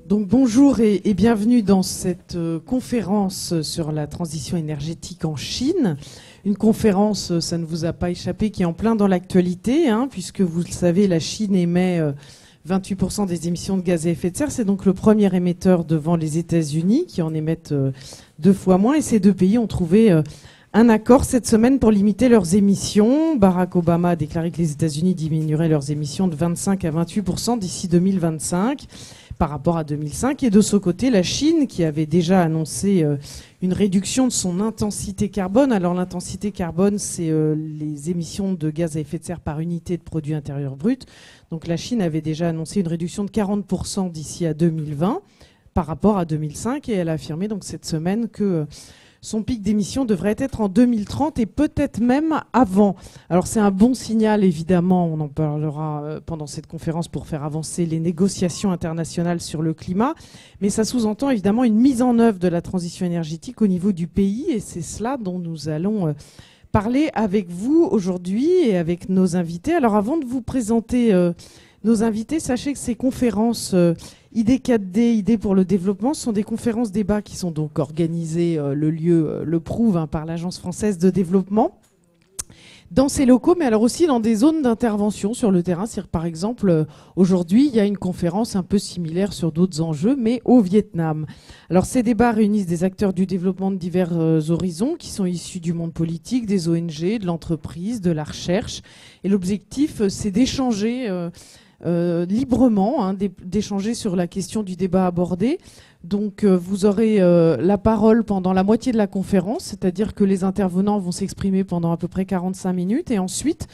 Donc bonjour et bienvenue dans cette conférence sur la transition énergétique en Chine. Une conférence, ça ne vous a pas échappé, qui est en plein dans l'actualité, puisque vous le savez, la Chine émet 28% des émissions de gaz à effet de serre. C'est donc le premier émetteur devant les États-Unis, qui en émettent 2 fois moins. Et ces 2 pays ont trouvé un accord cette semaine pour limiter leurs émissions. Barack Obama a déclaré que les États-Unis diminueraient leurs émissions de 25 à 28% d'ici 2025. Par rapport à 2005. Et de ce côté, la Chine, qui avait déjà annoncé une réduction de son intensité carbone. Alors l'intensité carbone, c'est les émissions de gaz à effet de serre par unité de produit intérieur brut. Donc la Chine avait déjà annoncé une réduction de 40% d'ici à 2020 par rapport à 2005. Et elle a affirmé donc cette semaine que son pic d'émissions devrait être en 2030 et peut-être même avant. Alors c'est un bon signal, évidemment, on en parlera pendant cette conférence pour faire avancer les négociations internationales sur le climat, mais ça sous-entend évidemment une mise en œuvre de la transition énergétique au niveau du pays, et c'est cela dont nous allons parler avec vous aujourd'hui et avec nos invités. Alors avant de vous présenter nos invités, sachez que ces conférences ID4D, Idées pour le développement, ce sont des conférences débats qui sont donc organisées, le lieu le prouve, par l'Agence française de développement, dans ces locaux, mais alors aussi dans des zones d'intervention sur le terrain. C'est-à-dire, par exemple, aujourd'hui, il y a une conférence un peu similaire sur d'autres enjeux, mais au Vietnam. Alors ces débats réunissent des acteurs du développement de divers horizons qui sont issus du monde politique, des ONG, de l'entreprise, de la recherche. Et l'objectif, c'est d'échanger librement, d'échanger sur la question du débat abordé. Donc vous aurez la parole pendant la moitié de la conférence, c'est-à-dire que les intervenants vont s'exprimer pendant à peu près 45 minutes et ensuite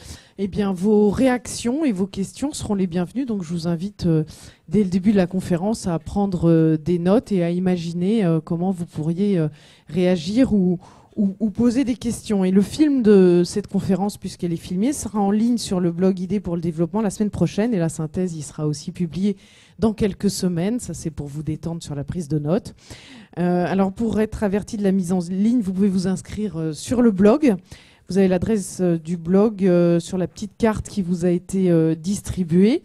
vos réactions et vos questions seront les bienvenues. Donc je vous invite dès le début de la conférence à prendre des notes et à imaginer comment vous pourriez réagir ou poser des questions. Et le film de cette conférence, puisqu'elle est filmée, sera en ligne sur le blog Idées pour le développement la semaine prochaine. Et la synthèse, il sera aussi publié dans quelques semaines. Ça, c'est pour vous détendre sur la prise de notes. Alors, pour être averti de la mise en ligne, vous pouvez vous inscrire sur le blog. Vous avez l'adresse du blog sur la petite carte qui vous a été distribuée.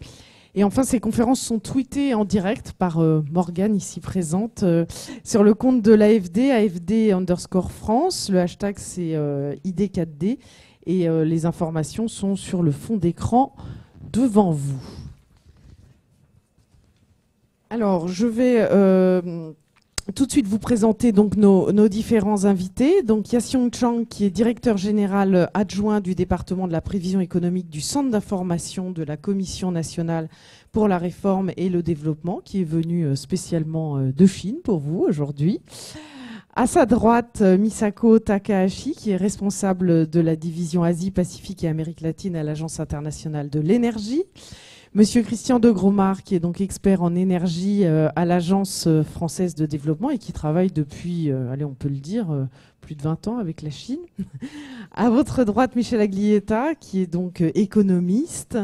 Et enfin, ces conférences sont tweetées en direct par Morgane, ici présente, sur le compte de l'AFD, AFD_France. Le hashtag, c'est ID4D. Et les informations sont sur le fond d'écran devant vous. Alors, je vais tout de suite vous présenter donc nos différents invités. Donc Yaxiong Chang, qui est directeur général adjoint du département de la prévision économique du Centre d'information de la Commission nationale pour la réforme et le développement, qui est venu spécialement de Chine pour vous aujourd'hui. À sa droite, Misako Takahashi, qui est responsable de la division Asie, Pacifique et Amérique latine à l'Agence internationale de l'énergie. Monsieur Christian de Gromard, qui est donc expert en énergie à l'Agence française de développement et qui travaille depuis, on peut le dire, plus de 20 ans avec la Chine. À votre droite, Michel Aglietta, qui est donc économiste,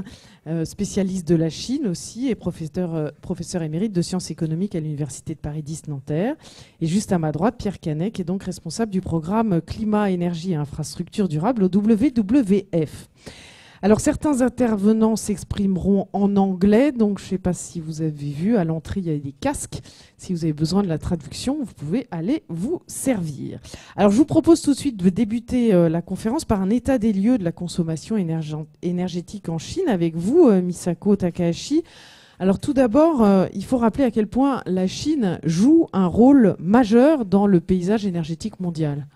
spécialiste de la Chine aussi et professeur émérite de sciences économiques à l'Université de Paris X Nanterre. Et juste à ma droite, Pierre Canet, qui est donc responsable du programme Climat, Énergie et Infrastructures durables au WWF. Alors certains intervenants s'exprimeront en anglais, donc je ne sais pas si vous avez vu, à l'entrée il y a des casques. Si vous avez besoin de la traduction, vous pouvez aller vous servir. Alors je vous propose tout de suite de débuter la conférence par un état des lieux de la consommation énergétique en Chine avec vous, Misako Takahashi. Alors tout d'abord, il faut rappeler à quel point la Chine joue un rôle majeur dans le paysage énergétique mondial.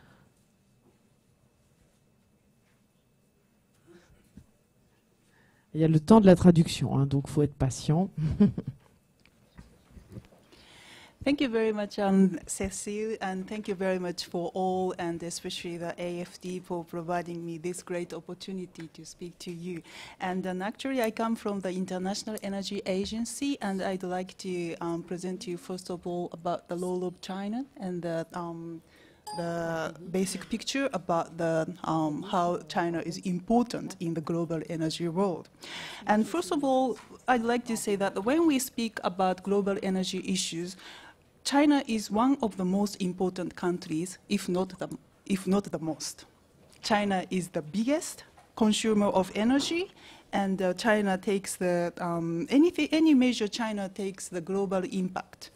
Il y a le temps de la traduction, donc il faut être patient. Thank you very much, Cécile, and thank you very much for all, and especially the AFD, for providing me this great opportunity to speak to you. And actually, I come from the International Energy Agency, and I'd like to present to you, first of all, about the role of China and the basic picture about how China is important in the global energy world. And first of all, I'd like to say that when we speak about global energy issues, China is one of the most important countries, if not the most. China is the biggest consumer of energy, and China takes the, any measure China takes the global impact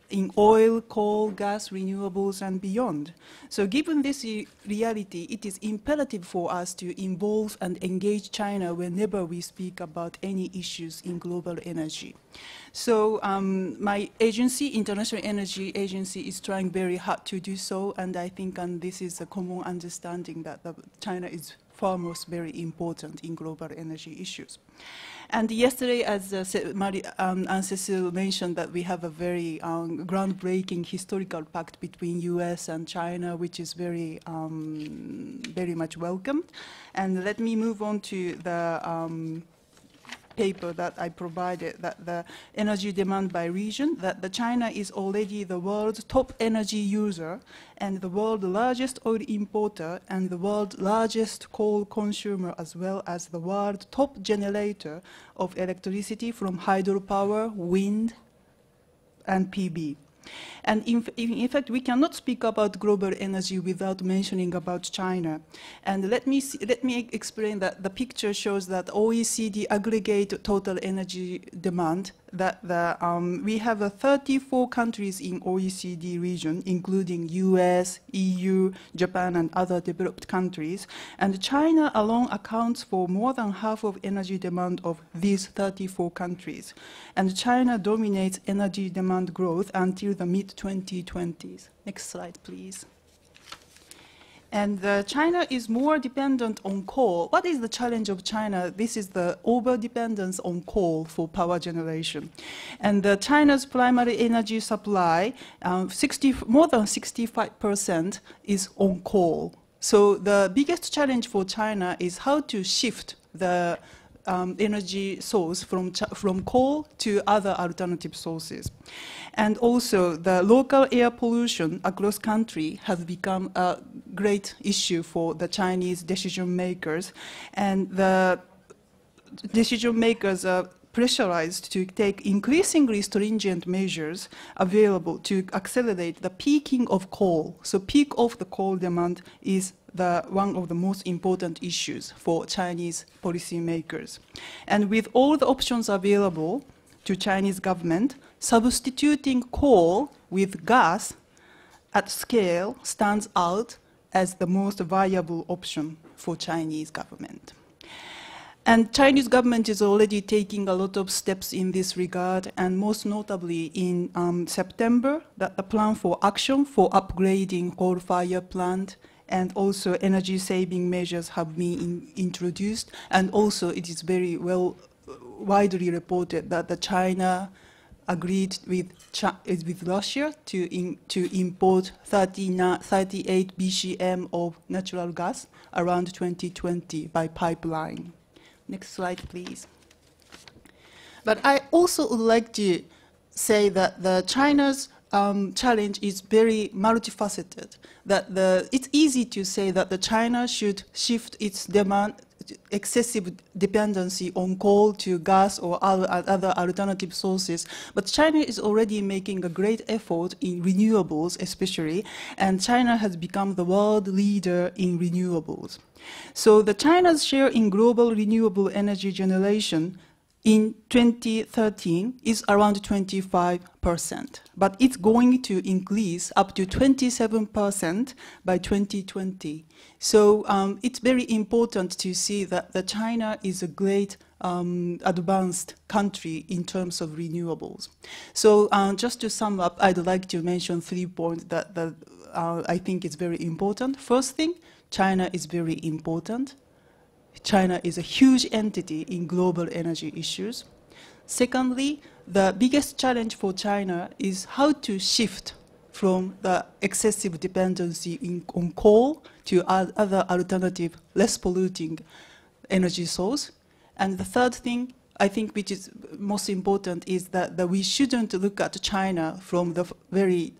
in oil, coal, gas, renewables, and beyond. So given this reality, it is imperative for us to involve and engage China whenever we speak about any issues in global energy. So my agency, International Energy Agency, is trying very hard to do so, and I think this is a common understanding that China is foremost very important in global energy issues. And yesterday, as Anne-Cécile mentioned, that we have a very groundbreaking historical pact between US and China, which is very, very much welcomed. And let me move on to the paper that I provided, that the energy demand by region, that the China is already the world's top energy user and the world's largest oil importer and the world's largest coal consumer, as well as the world's top generator of electricity from hydropower, wind, and PV. And in fact, we cannot speak about global energy without mentioning about China. And let me explain that the picture shows that OECD aggregate total energy demand, that we have 34 countries in OECD region, including US, EU, Japan, and other developed countries. And China alone accounts for more than half of energy demand of these 34 countries. And China dominates energy demand growth until the mid-2020s. Next slide, please. And China is more dependent on coal. What is the challenge of China? This is the over-dependence on coal for power generation. And China's primary energy supply, more than 65% is on coal. So the biggest challenge for China is how to shift the energy source from coal to other alternative sources. And also, the local air pollution across country has become a great issue for the Chinese decision makers. And the decision makers are pressurized to take increasingly stringent measures available to accelerate the peaking of coal. So peak of the coal demand is one of the most important issues for Chinese policymakers. And with all the options available to Chinese government, substituting coal with gas at scale stands out as the most viable option for Chinese government. And Chinese government is already taking a lot of steps in this regard, and most notably in September, that the plan for action for upgrading coal-fired plant and also energy-saving measures have been introduced. And also it is very well widely reported that the China agreed with Russia to import 38 BCM of natural gas around 2020 by pipeline. Next slide, please. But I also would like to say that the China's challenge is very multifaceted. That it's easy to say that the China should shift its excessive dependency on coal to gas or other alternative sources. But China is already making a great effort in renewables especially, and China has become the world leader in renewables. So the China's share in global renewable energy generation in 2013 is around 25%, but it's going to increase up to 27% by 2020. So it's very important to see that China is a great advanced country in terms of renewables. So just to sum up, I'd like to mention 3 points that I think is very important. First thing, China is very important. China is a huge entity in global energy issues. Secondly, the biggest challenge for China is how to shift from the excessive dependency on coal to other alternative, less polluting energy source. And the third thing, I think, which is most important, is that we shouldn't look at China from the very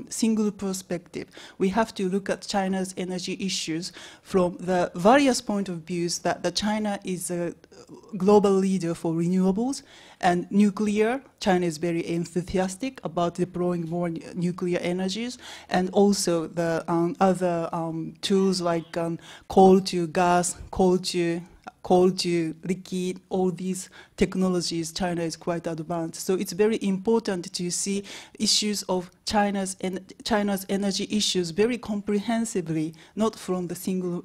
single perspective. We have to look at China's energy issues from the various point of views that China is global leader for renewables. And nuclear, China is very enthusiastic about deploying more nuclear energies. And also the other tools like coal to gas, coal to liquid, all these technologies, China is quite advanced. So it's very important to see issues of China's energy issues very comprehensively, not from the single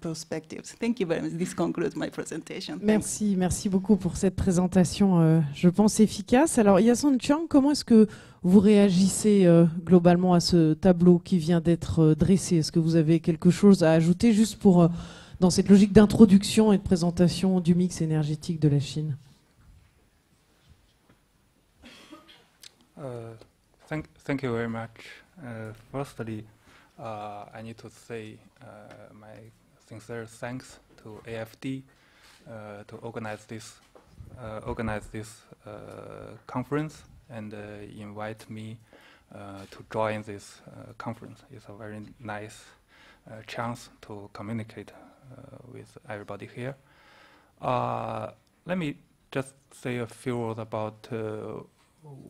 perspectives. Thank you very much. This concludes my presentation. Merci, merci beaucoup pour cette présentation, je pense, efficace. Alors, Yason Chiang, comment est-ce que vous réagissez globalement à ce tableau qui vient d'être dressé? Est-ce que vous avez quelque chose à ajouter juste pour... dans cette logique d'introduction et de présentation du mix énergétique de la Chine? Thank you very much. Firstly, I need to say my sincere thanks to AFD to organize this conference and invite me to join this conference. It's a very nice chance to communicate with everybody here. Let me just say a few words about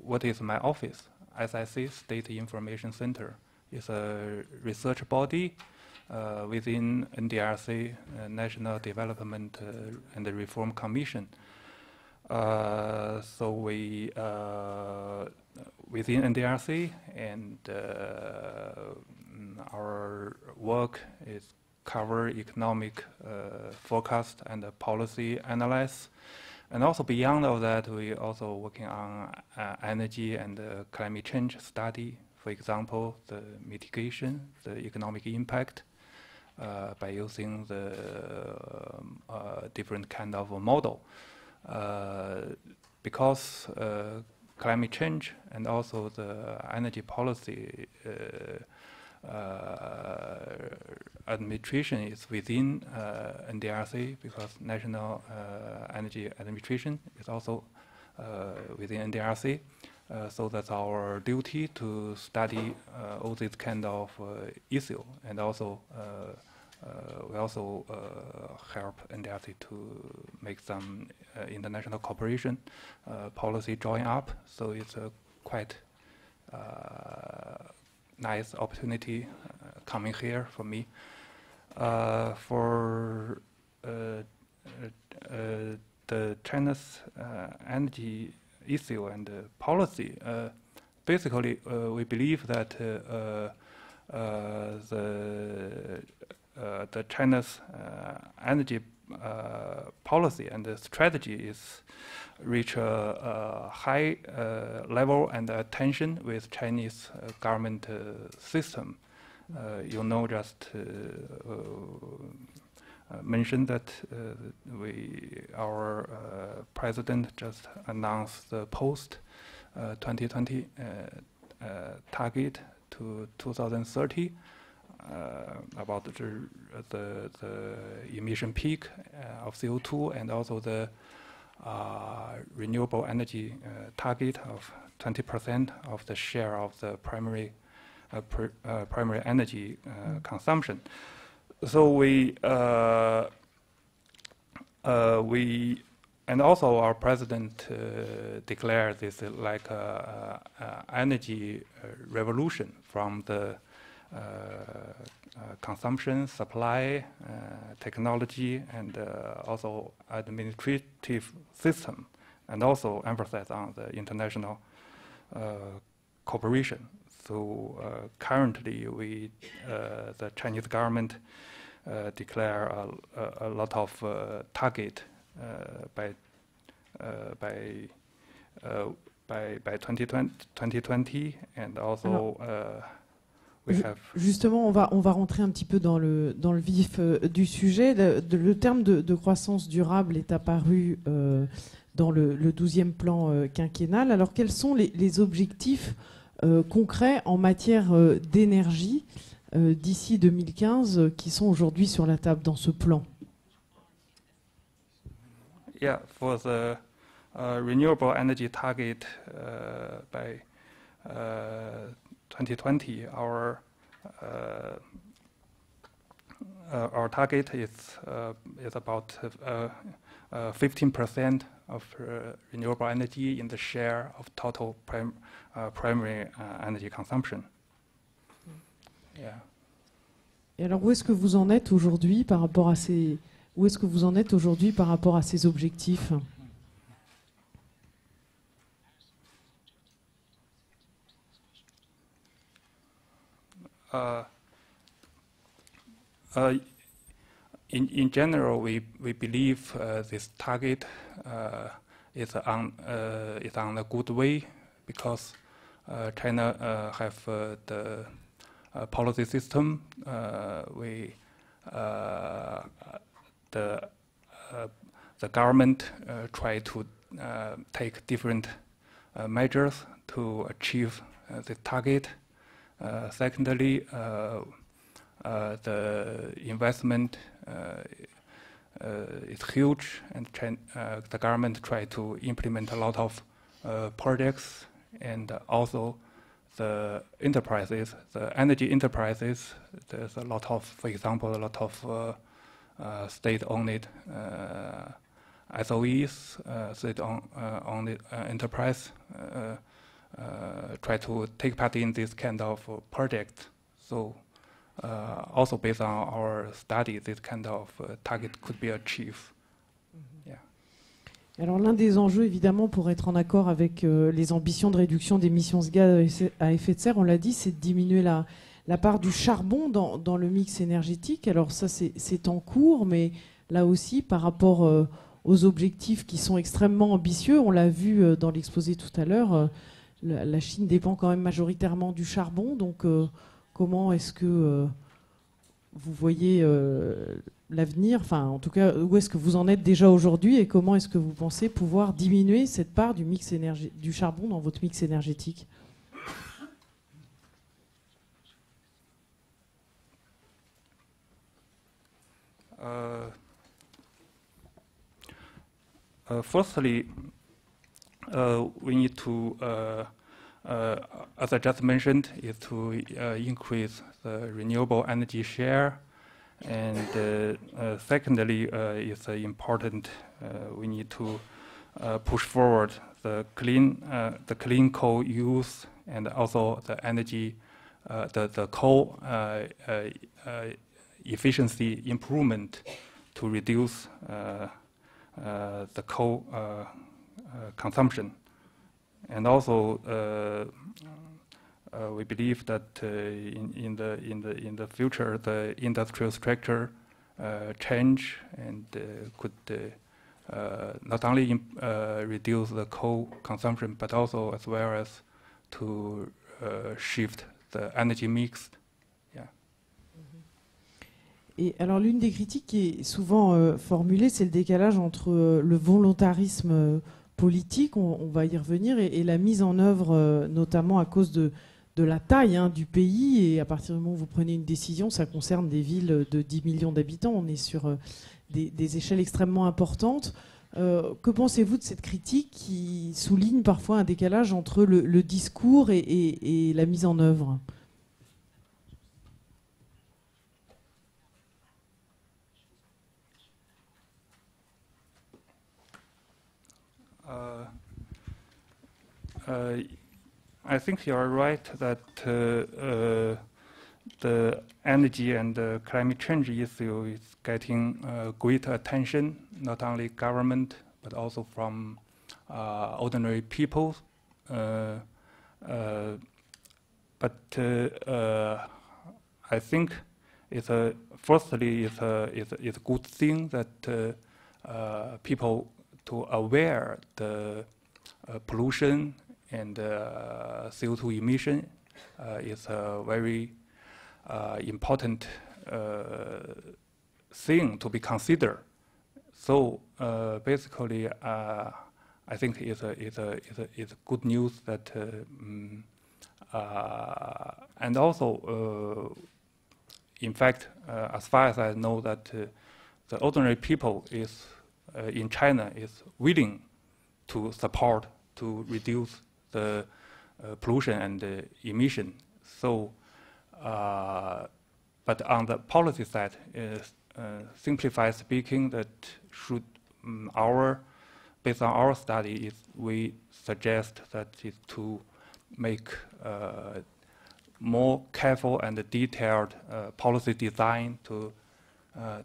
what is my office. SIC, State Information Center, is a research body within NDRC, National Development and Reform Commission. So we, within NDRC, and our work is cover economic forecast and policy analysis. And also beyond all that, we also working on energy and climate change study. For example, the mitigation, the economic impact by using the different kind of a model. Because climate change and also the energy policy administration is within NDRC, because National Energy Administration is also within NDRC. So that's our duty to study all these kind of issue, and also we also help NDRC to make some international cooperation policy drawing up. So it's a quite nice opportunity coming here for me. For the China's energy issue and policy, basically we believe that the China's energy policy and the strategy is reach a high level and attention with Chinese government system. You know, just mentioned that our president just announced the post 2020 target to 2030 about the emission peak of CO2, and also the renewable energy target of 20% of the share of the primary energy consumption. So we and also our president declared this like energy revolution from the consumption, supply, technology, and also administrative system, and also emphasize on the international cooperation. So currently, the Chinese government declare a lot of target by 2020, and also. Justement, on va rentrer un petit peu dans le vif du sujet. Le terme de croissance durable est apparu dans le 12e plan quinquennal. Alors, quels sont les objectifs concrets en matière d'énergie d'ici 2015 qui sont aujourd'hui sur la table dans ce plan? Yeah, for the renewable energy target by 2020, our target is about 15% of renewable energy in the share of total primary energy consumption. Yeah. Et alors, où est-ce que vous en êtes aujourd'hui par rapport à ces objectifs? In general, we believe this target is on a good way because China have the policy system. The government try to take different measures to achieve the target. Secondly, the investment is huge, and the government try to implement a lot of projects, and also the enterprises, the energy enterprises. There's a lot of, for example, a lot of state-owned SOEs, state-owned enterprise try to take part in this kind of project. So also based on our study, this kind of target could be achieved. Yeah. Alors l'un des enjeux, évidemment, pour être en accord avec les ambitions de réduction d'émissions de gaz à effet de serre, on l'a dit, c'est de diminuer la part du charbon dans le mix énergétique. Alors ça, c'est en cours, mais là aussi, par rapport aux objectifs qui sont extrêmement ambitieux, on l'a vu dans l'exposé tout à l'heure, la Chine dépend quand même majoritairement du charbon. Donc comment est-ce que vous voyez l'avenir, enfin en tout cas où est-ce que vous en êtes déjà aujourd'hui et comment est-ce que vous pensez pouvoir diminuer cette part du mix du charbon dans votre mix énergétique? Firstly, we need to, as I just mentioned, is to increase the renewable energy share, and secondly, it's important. We need to push forward the clean coal use, and also the energy, the coal efficiency improvement to reduce the coal consumption. And also, we believe that in the future, the industrial structure change and could not only reduce the coal consumption, but also as well as to shift the energy mix. Yeah. Et alors l'une des critiques qui est souvent formulée, c'est le décalage entre le volontarisme politique, on va y revenir, et la mise en œuvre, notamment à cause de la taille du pays. Et à partir du moment où vous prenez une décision, ça concerne des villes de 10 millions d'habitants. On est sur des échelles extrêmement importantes. Que pensez-vous de cette critique qui souligne parfois un décalage entre le discours et la mise en œuvre ? I think you are right that the energy and climate change issue is getting great attention, not only government, but also from ordinary people. But I think firstly it's a good thing that people to aware the pollution and CO2 emission is a very important thing to be considered. So basically, I think it's good news that, and also, in fact, as far as I know, that the ordinary people in China is willing to support to reduce the pollution and emission. So, but on the policy side, simplified speaking, that should based on our study, we suggest that is to make more careful and detailed policy design to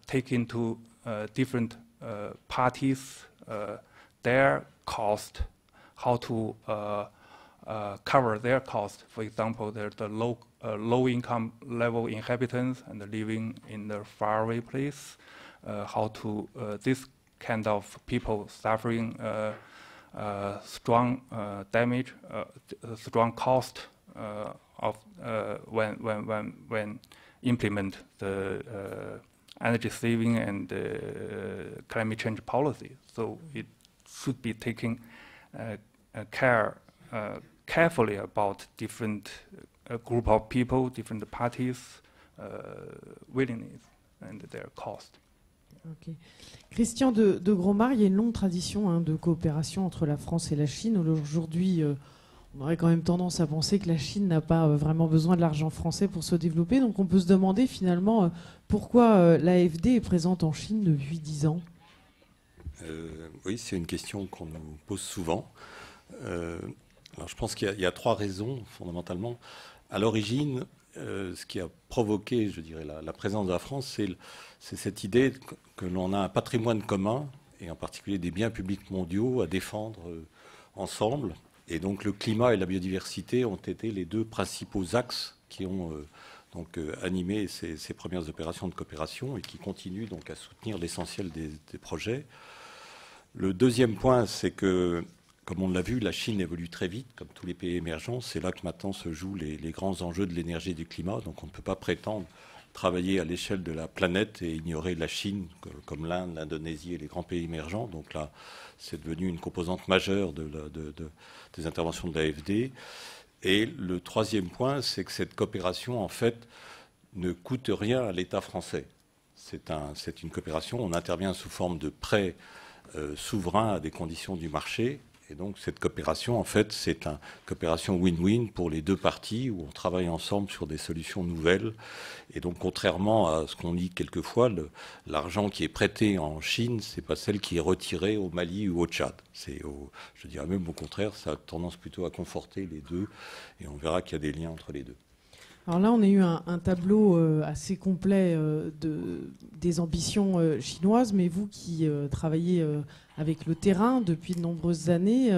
take into different parties their cost, how to cover their cost. For example, there's the low income level inhabitants and living in the faraway place, how to this kind of people suffering strong damage, strong cost of when implement the energy saving and climate change policy. So it should be taking carefully about different group of people, different parties' willingness and their cost. Okay. Christian de Gromard, il y a une longue tradition de coopération entre la France et la Chine. Aujourd'hui, on aurait quand même tendance à penser que la Chine n'a pas vraiment besoin de l'argent français pour se développer. Donc on peut se demander finalement pourquoi l'AFD est présente en Chine depuis 10 ans. Oui, c'est une question qu'on nous pose souvent. Alors je pense qu'il y a 3 raisons fondamentalement. À l'origine, ce qui a provoqué, je dirais, la présence de la France, c'est cette idée que l'on a un patrimoine commun, et en particulier des biens publics mondiaux à défendre ensemble. Et donc le climat et la biodiversité ont été les 2 principaux axes qui ont animé ces premières opérations de coopération et qui continuent donc à soutenir l'essentiel des projets. Le deuxième point, c'est que, comme on l'a vu, la Chine évolue très vite, comme tous les pays émergents. C'est là que maintenant se jouent les grands enjeux de l'énergie et du climat. Donc on ne peut pas prétendre travailler à l'échelle de la planète et ignorer la Chine, comme l'Inde, l'Indonésie et les grands pays émergents. Donc là, c'est devenu une composante majeure des interventions de l'AFD. Et le troisième point, c'est que cette coopération, en fait, ne coûte rien à l'État français. C'est une coopération, on intervient sous forme de prêts souverains à des conditions du marché. Et donc cette coopération, en fait, c'est une coopération win-win pour les 2 parties où on travaille ensemble sur des solutions nouvelles. Et donc contrairement à ce qu'on dit quelquefois, l'argent qui est prêté en Chine, c'est pas celle qui est retirée au Mali ou au Tchad. Je dirais même au contraire, ça a tendance plutôt à conforter les 2 et on verra qu'il y a des liens entre les 2. Alors là, on a eu un tableau assez complet des ambitions chinoises, mais vous qui travaillez avec le terrain depuis de nombreuses années,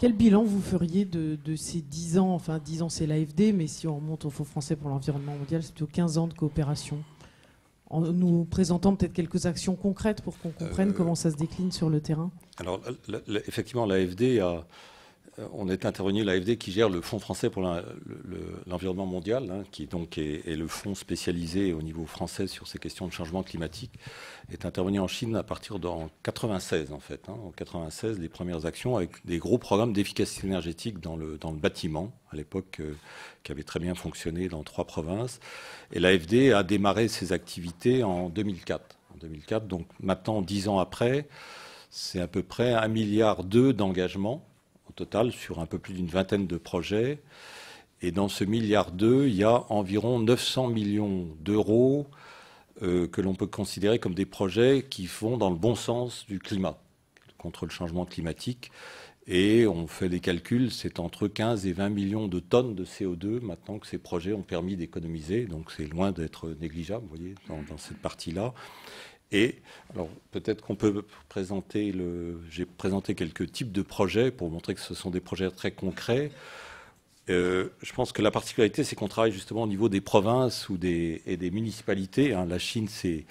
quel bilan vous feriez de ces 10 ans, enfin 10 ans c'est l'AFD, mais si on remonte au Fonds français pour l'environnement mondial, c'est plutôt 15 ans de coopération, en nous présentant peut-être quelques actions concrètes pour qu'on comprenne comment ça se décline sur le terrain. Alors effectivement, l'AFD on est intervenu, l'AFD qui gère le Fonds français pour l'environnement mondial, qui donc est le fonds spécialisé au niveau français sur ces questions de changement climatique, est intervenu en Chine à partir de 1996 en fait. En 1996, les premières actions avec des gros programmes d'efficacité énergétique dans le bâtiment, à l'époque, qui avait très bien fonctionné dans 3 provinces. Et l'AFD a démarré ses activités en 2004. Donc maintenant, 10 ans après, c'est à peu près 1,2 milliard d'engagements au total sur un peu plus d'une vingtaine de projets. Et dans ce 1,2 milliard, il y a environ 900 millions d'euros que l'on peut considérer comme des projets qui vont dans le bon sens du climat, contre le changement climatique. Et on fait des calculs, c'est entre 15 et 20 millions de tonnes de CO2 maintenant que ces projets ont permis d'économiser. Donc c'est loin d'être négligeable, vous voyez, dans cette partie-là. Et alors peut-être qu'on peut présenter j'ai présenté quelques types de projets pour montrer que ce sont des projets très concrets. Je pense que la particularité, c'est qu'on travaille justement au niveau des provinces et des municipalités. La Chine, c'est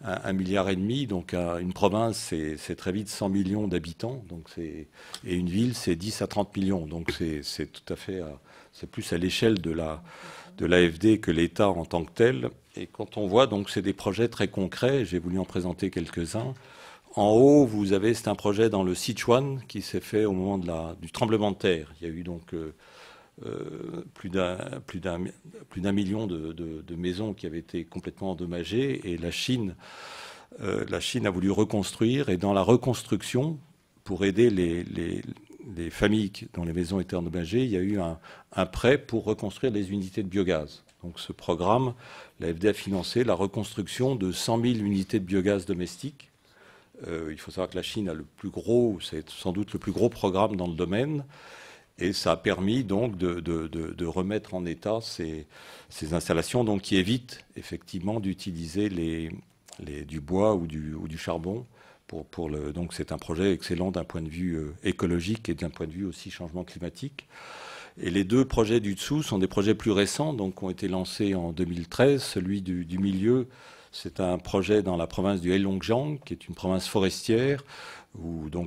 1,5 milliard, donc une province, c'est très vite 100 millions d'habitants, et une ville, c'est 10 à 30 millions. Donc c'est tout à fait, c'est plus à l'échelle de l'AFD que l'État en tant que tel. Et quand on voit, donc c'est des projets très concrets, j'ai voulu en présenter quelques-uns. En haut, vous avez, c'est un projet dans le Sichuan qui s'est fait au moment du tremblement de terre. Il y a eu donc plus d'un million de maisons qui avaient été complètement endommagées, et la Chine a voulu reconstruire, et dans la reconstruction, pour aider les familles dont les maisons étaient endommagées, il y a eu un prêt pour reconstruire des unités de biogaz. Donc ce programme, l'AFD a financé la reconstruction de 100 000 unités de biogaz domestiques Il faut savoir que la Chine a le plus gros, c'est sans doute le plus gros programme dans le domaine. Et ça a permis donc de remettre en état ces installations donc, qui évitent effectivement d'utiliser du bois ou du charbon. Donc c'est un projet excellent d'un point de vue écologique et d'un point de vue aussi changement climatique. Et les deux projets du dessous sont des projets plus récents, donc ont été lancés en 2013. Celui du milieu, c'est un projet dans la province du Heilongjiang, qui est une province forestière,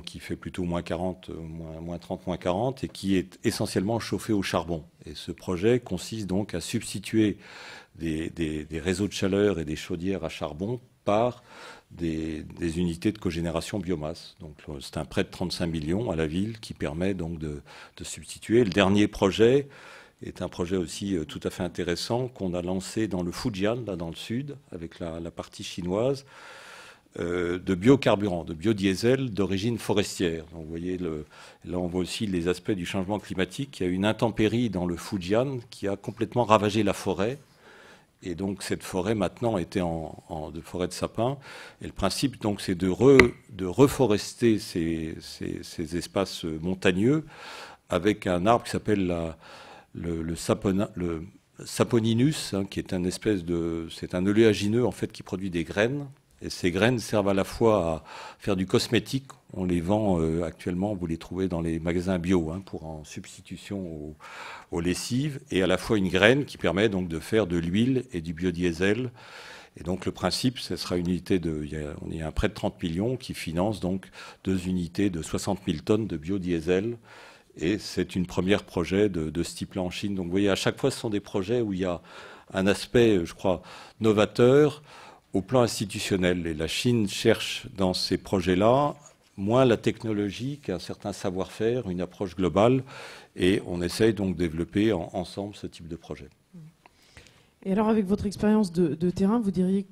qui fait plutôt moins 40, moins 30, moins 40, et qui est essentiellement chauffé au charbon. Et ce projet consiste donc à substituer des réseaux de chaleur et des chaudières à charbon par des unités de cogénération biomasse. Donc c'est un prêt de 35 millions à la ville qui permet donc de substituer. Le dernier projet est un projet aussi tout à fait intéressant qu'on a lancé dans le Fujian, là dans le sud, avec la partie chinoise, de biocarburant, de biodiesel d'origine forestière. Donc vous voyez, là on voit aussi les aspects du changement climatique. Il y a une intempérie dans le Fujian qui a complètement ravagé la forêt. Et donc cette forêt maintenant était de forêt de sapins. Et le principe donc c'est de reforester ces espaces montagneux avec un arbre qui s'appelle le Saponinus, qui est c'est un oléagineux en fait qui produit des graines. Et ces graines servent à la fois à faire du cosmétique. On les vend actuellement, vous les trouvez dans les magasins bio pour en substitution aux lessives. Et à la fois une graine qui permet donc de faire de l'huile et du biodiesel. Et donc le principe, ce sera une unité il y a un prêt de 30 millions qui finance donc 2 unités de 60 000 tonnes de biodiesel. Et c'est une première projet de ce type-là en Chine. Donc vous voyez, à chaque fois, ce sont des projets où il y a un aspect, je crois, novateur au plan institutionnel. Et la Chine cherche dans ces projets-là moins la technologie qu'un certain savoir-faire, une approche globale. Et on essaye donc de développer ensemble ce type de projet. Et alors, avec votre expérience de terrain, vous diriez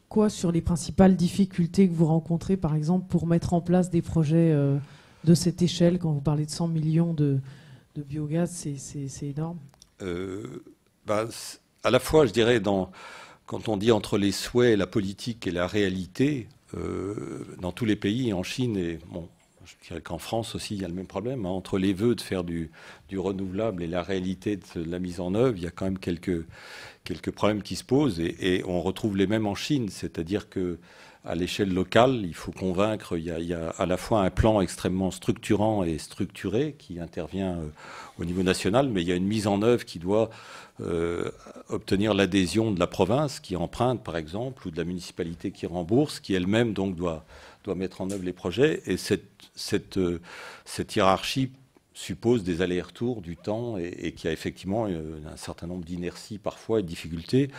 quoi sur les principales difficultés que vous rencontrez, par exemple, pour mettre en place des projets de cette échelle? Quand vous parlez de 100 millions de biogaz, c'est énorme. À la fois, je dirais, quand on dit entre les souhaits, la politique et la réalité, dans tous les pays, en Chine, et bon, je dirais qu'en France aussi, il y a le même problème, entre les vœux de faire du renouvelable et la réalité de la mise en œuvre, il y a quand même quelques problèmes qui se posent, et on retrouve les mêmes en Chine, c'est-à-dire que à l'échelle locale, il faut convaincre, il y a à la fois un plan extrêmement structurant et structuré qui intervient au niveau national, mais il y a une mise en œuvre qui doit obtenir l'adhésion de la province qui emprunte, par exemple, ou de la municipalité qui rembourse, qui elle-même donc doit mettre en œuvre les projets. Et cette hiérarchie suppose des allers-retours, du temps, et qui a effectivement un certain nombre d'inerties parfois et de difficultés.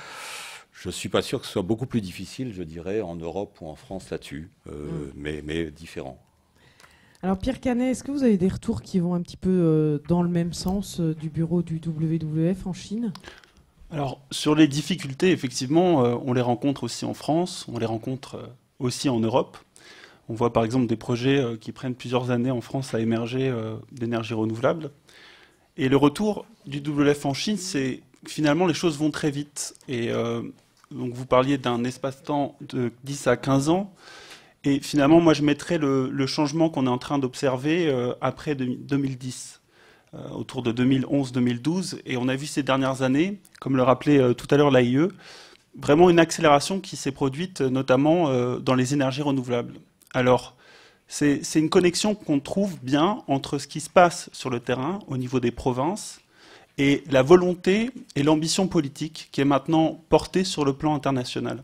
Je ne suis pas sûr que ce soit beaucoup plus difficile, je dirais, en Europe ou en France là-dessus, mais différent. Alors Pierre Canet, est-ce que vous avez des retours qui vont un petit peu dans le même sens du bureau du WWF en Chine? Alors sur les difficultés, effectivement, on les rencontre aussi en France, on les rencontre aussi en Europe. On voit par exemple des projets qui prennent plusieurs années en France à émerger d'énergie renouvelable. Et le retour du WWF en Chine, c'est que finalement les choses vont très vite. Et donc vous parliez d'un espace-temps de 10 à 15 ans. Et finalement, moi, je mettrais le changement qu'on est en train d'observer après 2010, autour de 2011-2012. Et on a vu ces dernières années, comme le rappelait tout à l'heure l'AIE, vraiment une accélération qui s'est produite notamment dans les énergies renouvelables. Alors, c'est une connexion qu'on trouve bien entre ce qui se passe sur le terrain au niveau des provinces et la volonté et l'ambition politique qui est maintenant portée sur le plan international.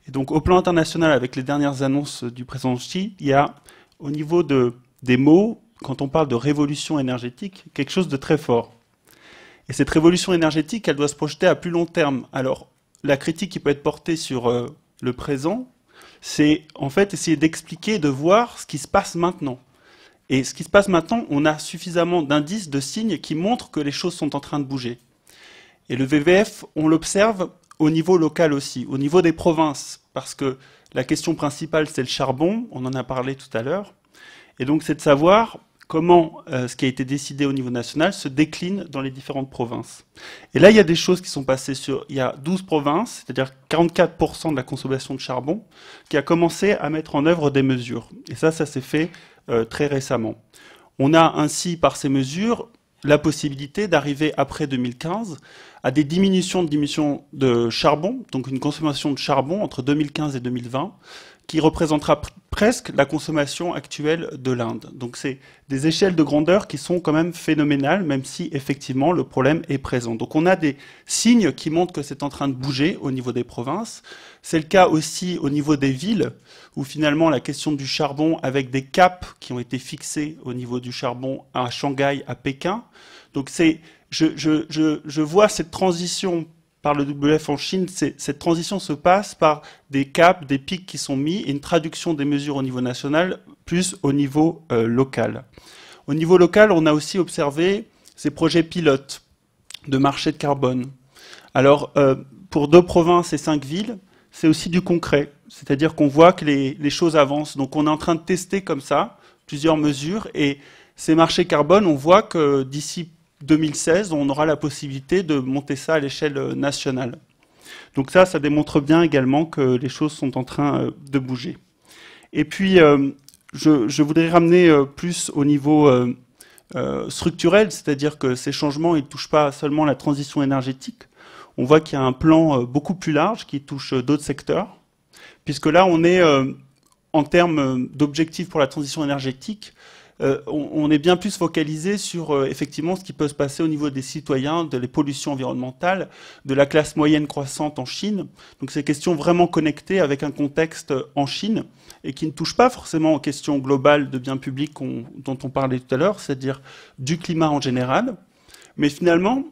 Et donc au plan international, avec les dernières annonces du président Xi, il y a au niveau des mots, quand on parle de révolution énergétique, quelque chose de très fort. Et cette révolution énergétique, elle doit se projeter à plus long terme. Alors la critique qui peut être portée sur le présent, c'est en fait essayer d'expliquer, de voir ce qui se passe maintenant. Et ce qui se passe maintenant, on a suffisamment d'indices, de signes qui montrent que les choses sont en train de bouger. Et le WWF, on l'observe au niveau local aussi, au niveau des provinces, parce que la question principale, c'est le charbon, on en a parlé tout à l'heure, et donc c'est de savoir comment ce qui a été décidé au niveau national se décline dans les différentes provinces. Et là, il y a des choses qui sont passées il y a 12 provinces, c'est-à-dire 44% de la consommation de charbon, qui a commencé à mettre en œuvre des mesures. Et ça s'est fait très récemment. On a ainsi, par ces mesures, la possibilité d'arriver après 2015 à des diminutions de charbon, donc une consommation de charbon entre 2015 et 2020, qui représentera presque la consommation actuelle de l'Inde. Donc c'est des échelles de grandeur qui sont quand même phénoménales, même si effectivement le problème est présent. Donc on a des signes qui montrent que c'est en train de bouger au niveau des provinces. C'est le cas aussi au niveau des villes, où finalement la question du charbon, avec des caps qui ont été fixés au niveau du charbon à Shanghai, à Pékin. Donc je vois cette transition par le WWF en Chine, cette transition se passe par des caps, des pics qui sont mis et une traduction des mesures au niveau national plus au niveau local. Au niveau local, on a aussi observé ces projets pilotes de marché de carbone. Alors, pour 2 provinces et 5 villes, c'est aussi du concret. C'est-à-dire qu'on voit que les choses avancent. Donc, on est en train de tester comme ça plusieurs mesures. Et ces marchés carbone, on voit que d'ici 2016, on aura la possibilité de monter ça à l'échelle nationale. Donc ça démontre bien également que les choses sont en train de bouger. Et puis, je voudrais ramener plus au niveau structurel, c'est-à-dire que ces changements ne touchent pas seulement la transition énergétique. On voit qu'il y a un plan beaucoup plus large qui touche d'autres secteurs, puisque là, on est, en termes d'objectifs pour la transition énergétique, on est bien plus focalisé sur effectivement ce qui peut se passer au niveau des citoyens, de les pollutions environnementales, de la classe moyenne croissante en Chine. Donc ces questions vraiment connectées avec un contexte en Chine et qui ne touchent pas forcément aux questions globales de biens publics dont on parlait tout à l'heure, c'est-à-dire du climat en général. Mais finalement,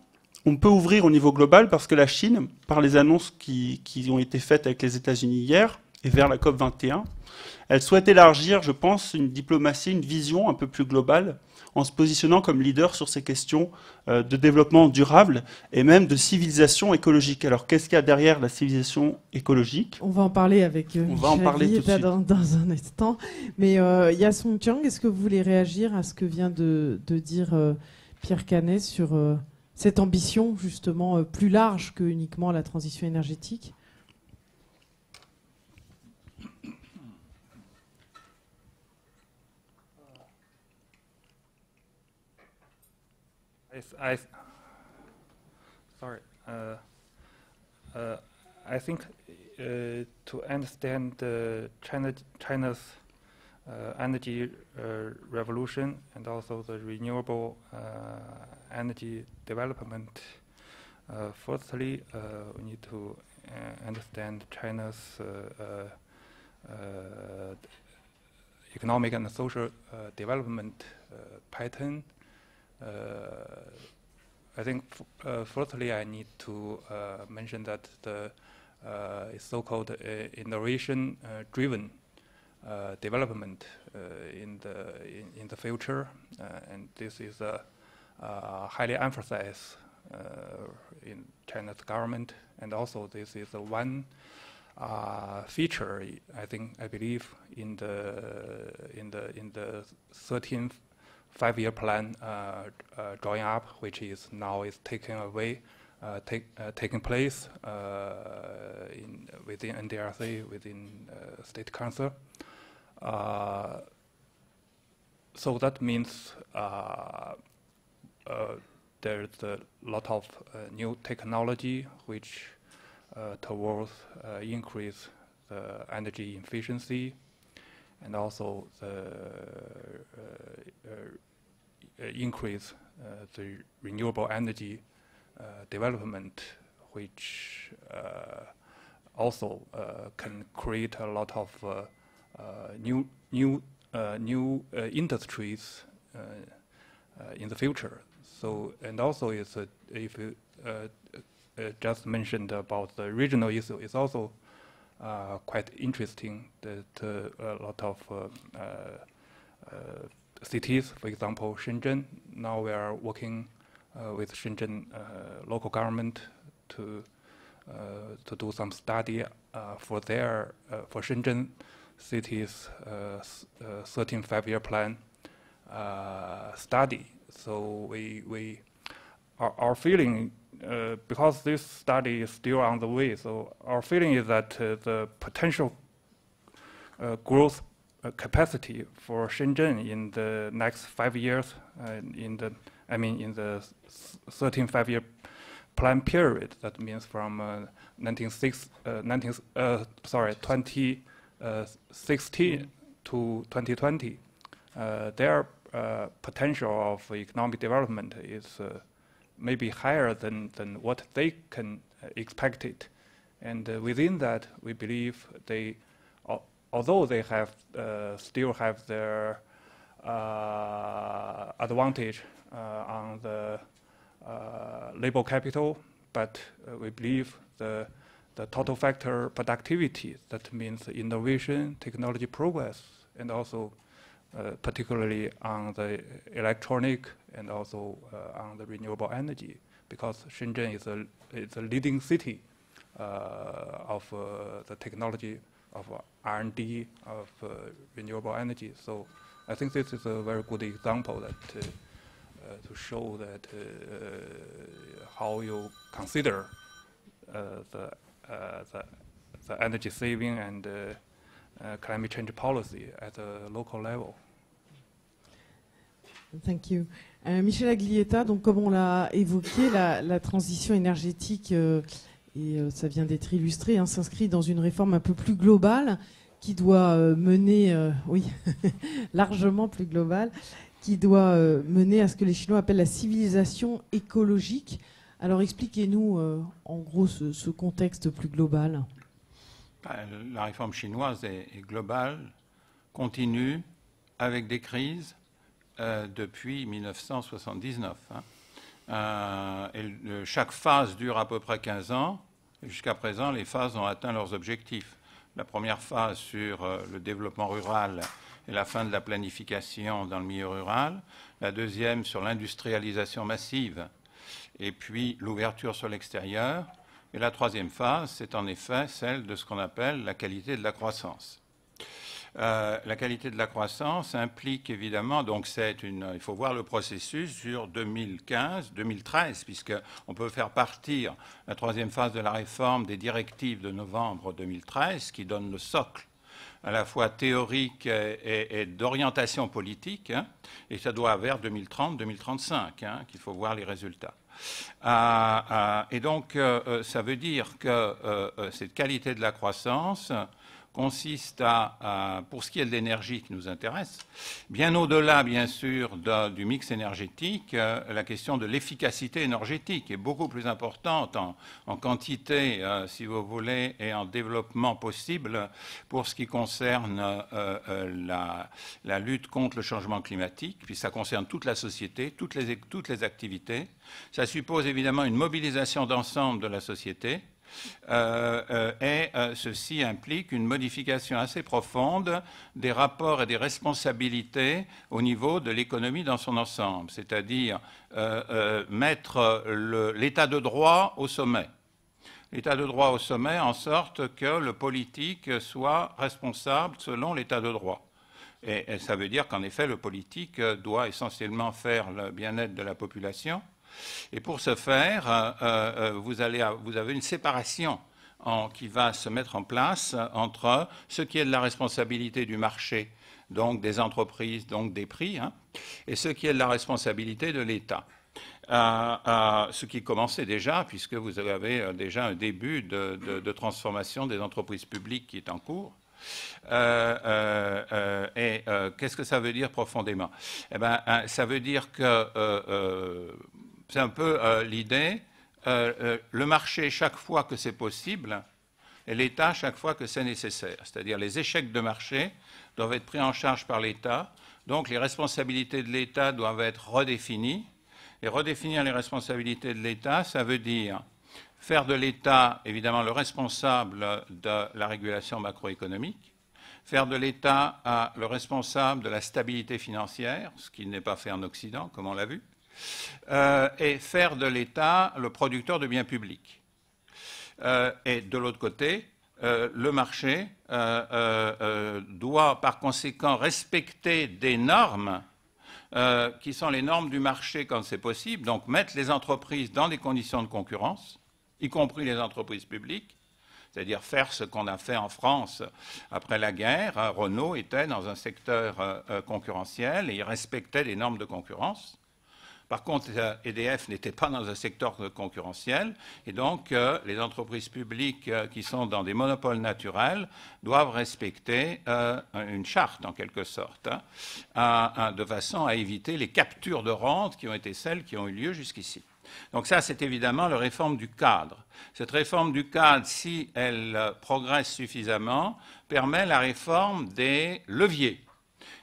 on peut ouvrir au niveau global parce que la Chine, par les annonces qui ont été faites avec les États-Unis hier et vers la COP21, elle souhaite élargir, je pense, une diplomatie, une vision un peu plus globale, en se positionnant comme leader sur ces questions de développement durable et même de civilisation écologique. Alors, qu'est-ce qu'il y a derrière la civilisation écologique ? On va en parler avec Michel Vieta dans un instant. Mais Yasung Tiang, est-ce que vous voulez réagir à ce que vient de dire Pierre Canet sur cette ambition, justement, plus large que uniquement la transition énergétique ? I think to understand China's energy revolution and also the renewable energy development, firstly, we need to understand China's economic and social development pattern. I think firstly I need to mention that the so-called innovation-driven development in the future, and this is highly emphasized in China's government, and also this is one feature I believe in the 13th five-year plan drawing up, which is now taking place within NDRC, within State Council. So that means there's a lot of new technology which towards increase the energy efficiency and also the increase the renewable energy development, which also can create a lot of new industries in the future. So, and also if you just mentioned about the regional issue, it's also quite interesting that a lot of cities, for example, Shenzhen, now we are working with Shenzhen local government to do some study for Shenzhen cities 13th five-year plan, study. So our feeling, because this study is still on the way, so our feeling is that the potential growth capacity for Shenzhen in the next 5 years, in the 13 5-year plan period, that means from 2016 to 2020, their potential of economic development is maybe higher than what they can expect it. And within that, we believe they, although they have still have their advantage on the labor capital, but we believe the total factor productivity, that means innovation, technology progress, and also particularly on the electronic and also on the renewable energy, because Shenzhen is a leading city of the technology of R&D of renewable energy. So I think this is a very good example that to show that how you consider the energy saving and climate change policy at a local level. Thank you. Michel Aglietta, donc comme on l'a évoqué, la transition énergétique, et ça vient d'être illustré, hein, s'inscrit dans une réforme un peu plus globale qui doit mener, oui, largement plus globale, qui doit mener à ce que les Chinois appellent la civilisation écologique. Alors expliquez-nous en gros ce contexte plus global. La réforme chinoise est globale, continue, avec des crises depuis 1979. Chaque phase dure à peu près 15 ans. Et jusqu'à présent, les phases ont atteint leurs objectifs. La première phase sur le développement rural et la fin de la planification dans le milieu rural. La deuxième sur l'industrialisation massive et puis l'ouverture sur l'extérieur. Et la troisième phase, c'est en effet celle de ce qu'on appelle la qualité de la croissance. La qualité de la croissance implique évidemment, donc il faut voir le processus sur 2015-2013, puisqu'on peut faire partir la troisième phase de la réforme des directives de novembre 2013, qui donne le socle à la fois théorique et d'orientation politique, hein, et ça doit vers 2030-2035, hein, qu'il faut voir les résultats. Et donc, ça veut dire que cette qualité de la croissance consiste pour ce qui est de l'énergie qui nous intéresse, bien au-delà, bien sûr, du mix énergétique, la question de l'efficacité énergétique est beaucoup plus importante en quantité, si vous voulez, et en développement possible pour ce qui concerne la lutte contre le changement climatique, puis ça concerne toute la société, toutes les activités. Ça suppose évidemment une mobilisation d'ensemble de la société. Ceci implique une modification assez profonde des rapports et des responsabilités au niveau de l'économie dans son ensemble, c'est-à-dire mettre l'état de droit au sommet. L'état de droit au sommet en sorte que le politique soit responsable selon l'état de droit. Et ça veut dire qu'en effet, le politique doit essentiellement faire le bien-être de la population. Et pour ce faire, vous avez une séparation qui va se mettre en place entre ce qui est de la responsabilité du marché, donc des entreprises, donc des prix, hein, et ce qui est de la responsabilité de l'État. Ce qui commençait déjà, puisque vous avez déjà un début de transformation des entreprises publiques qui est en cours. Qu'est-ce que ça veut dire profondément? Eh bien, ça veut dire que c'est un peu l'idée, le marché chaque fois que c'est possible et l'État chaque fois que c'est nécessaire. C'est-à-dire les échecs de marché doivent être pris en charge par l'État, donc les responsabilités de l'État doivent être redéfinies. Et redéfinir les responsabilités de l'État, ça veut dire faire de l'État, évidemment, le responsable de la régulation macroéconomique, faire de l'État le responsable de la stabilité financière, ce qui n'est pas fait en Occident, comme on l'a vu, et faire de l'État le producteur de biens publics. Et de l'autre côté, le marché doit par conséquent respecter des normes qui sont les normes du marché quand c'est possible, donc mettre les entreprises dans des conditions de concurrence, y compris les entreprises publiques, c'est-à-dire faire ce qu'on a fait en France après la guerre. Renault était dans un secteur concurrentiel et il respectait les normes de concurrence. Par contre, EDF n'était pas dans un secteur concurrentiel et donc les entreprises publiques qui sont dans des monopoles naturels doivent respecter une charte en quelque sorte, de façon à éviter les captures de rente qui ont été celles qui ont eu lieu jusqu'ici. Donc ça, c'est évidemment la réforme du cadre. Cette réforme du cadre, si elle progresse suffisamment, permet la réforme des leviers.